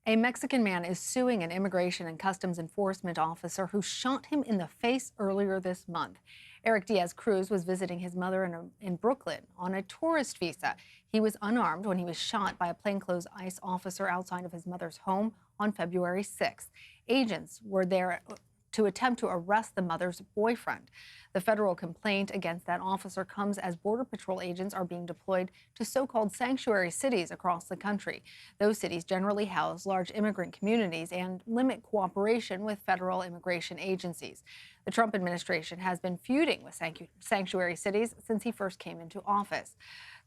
A Mexican man is suing an immigration and customs enforcement officer who shot him in the face earlier this month. Eric Diaz-Cruz was visiting his mother in Brooklyn on a tourist visa. He was unarmed when he was shot by a plainclothes ICE officer outside of his mother's home on February 6th. Agents were there to attempt to arrest the mother's boyfriend. The federal complaint against that officer comes as Border Patrol agents are being deployed to so-called sanctuary cities across the country. Those cities generally house large immigrant communities and limit cooperation with federal immigration agencies. The Trump administration has been feuding with sanctuary cities since he first came into office.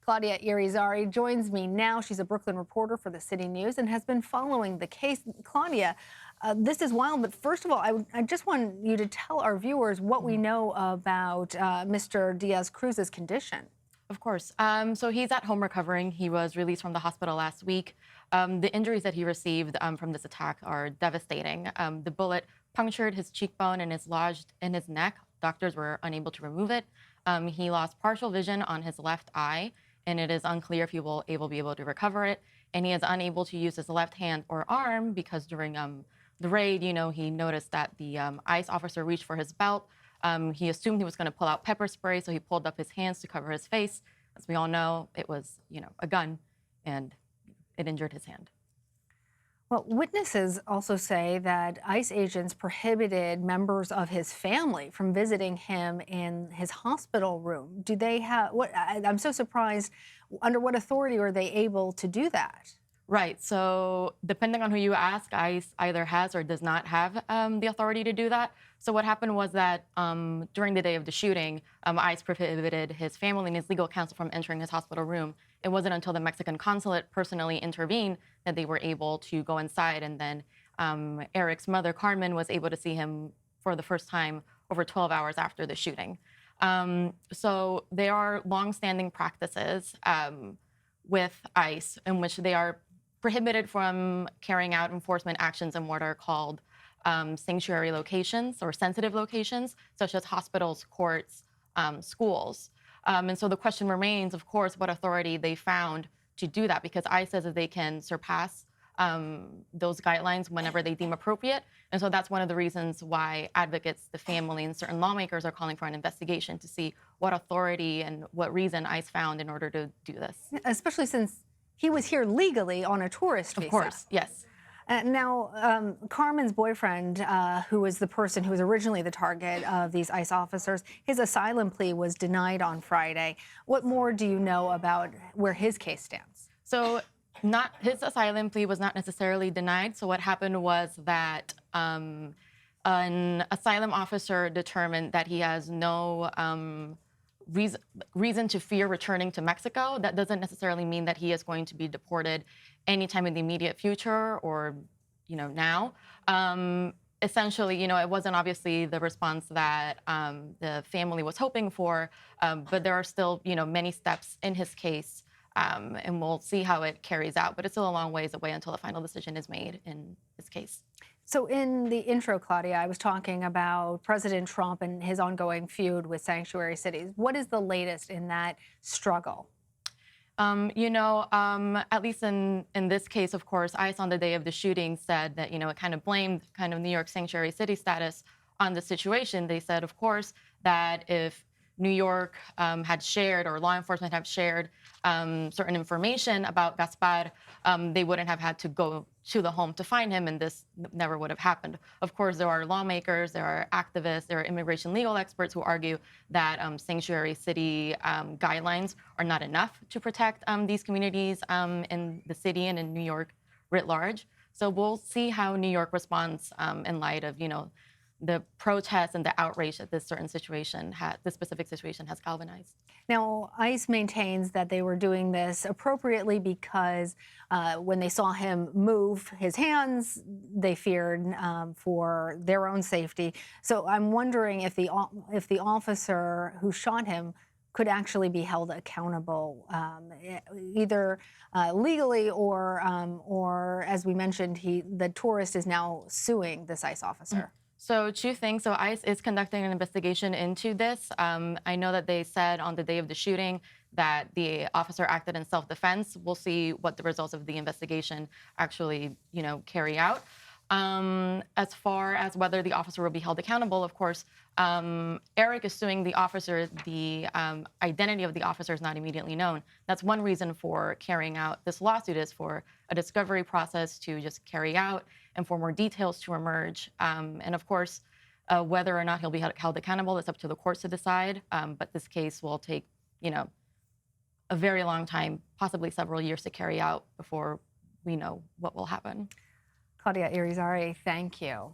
Claudia Irizarry joins me now. She's a Brooklyn reporter for the City News and has been following the case. Claudia, this is wild, but first of all, I just want you to tell our viewers what we know about Mr. Diaz-Cruz's condition. Of course. So he's at home recovering. He was released from the hospital last week. The injuries that he received from this attack are devastating. The bullet punctured his cheekbone and is lodged in his neck. Doctors were unable to remove it. He lost partial vision on his left eye, and it is unclear if he will be able to recover it. And he is unable to use his left hand or arm because during the raid, he noticed that the ICE officer reached for his belt. He assumed he was going to pull out pepper spray, so he pulled up his hands to cover his face. As we all know, it was, a gun, and it injured his hand. Well, witnesses also say that ICE agents prohibited members of his family from visiting him in his hospital room. Do they have what? I'm so surprised. Under what authority are they able to do that? Right. So depending on who you ask, ICE either has or does not have the authority to do that. So what happened was that during the day of the shooting, ICE prohibited his family and his legal counsel from entering his hospital room. It wasn't until the Mexican consulate personally intervened that they were able to go inside. And then Eric's mother, Carmen, was able to see him for the first time over 12 hours after the shooting. So there are longstanding practices with ICE in which they are prohibited from carrying out enforcement actions in what are called sanctuary locations or sensitive locations, such as hospitals, courts, schools. And so the question remains, of course, what authority they found to do that, because ICE says that they can surpass those guidelines whenever they deem appropriate. And so that's one of the reasons why advocates, the family, and certain lawmakers are calling for an investigation to see what authority and what reason ICE found in order to do this. Especially since he was here legally on a tourist visa. Of course, yes. Now, Carmen's boyfriend, who was the person who was originally the target of these ICE officers, his asylum plea was denied on Friday. What more do you know about where his case stands? So his asylum plea was not necessarily denied. So what happened was that an asylum officer determined that he has no reason to fear returning to Mexico. That doesn't necessarily mean that he is going to be deported anytime in the immediate future or, now. Essentially, it wasn't obviously the response that the family was hoping for, but there are still, many steps in his case, and we'll see how it carries out. But it's still a long ways away until a final decision is made in his case. So in the intro, Claudia, I was talking about President Trump and his ongoing feud with sanctuary cities. What is the latest in that struggle? At least in this case, of course, ICE on the day of the shooting said that, it kind of blamed New York sanctuary city status on the situation. They said, of course, that if New York had shared or law enforcement have shared certain information about Gaspar, they wouldn't have had to go to the home to find him, and this never would have happened. Of course, there are lawmakers, there are activists, there are immigration legal experts who argue that sanctuary city guidelines are not enough to protect these communities in the city and in New York writ large. So we'll see how New York responds in light of, the protests and the outrage that this specific situation has galvanized. Now, ICE maintains that they were doing this appropriately because when they saw him move his hands, they feared for their own safety. So I'm wondering if the officer who shot him could actually be held accountable, either legally or as we mentioned, the tourist is now suing this ICE officer. So two things. So ICE is conducting an investigation into this. I know that they said on the day of the shooting that the officer acted in self-defense. We'll see what the results of the investigation actually, carry out. As far as whether the officer will be held accountable, of course, Eric is suing the officer. The identity of the officer is not immediately known. That's one reason for carrying out this lawsuit, is for a discovery process to just carry out and for more details to emerge. And of course, whether or not he'll be held accountable is up to the courts to decide. But this case will take, a very long time, possibly several years to carry out before we know what will happen. Claudia Irizarry, thank you.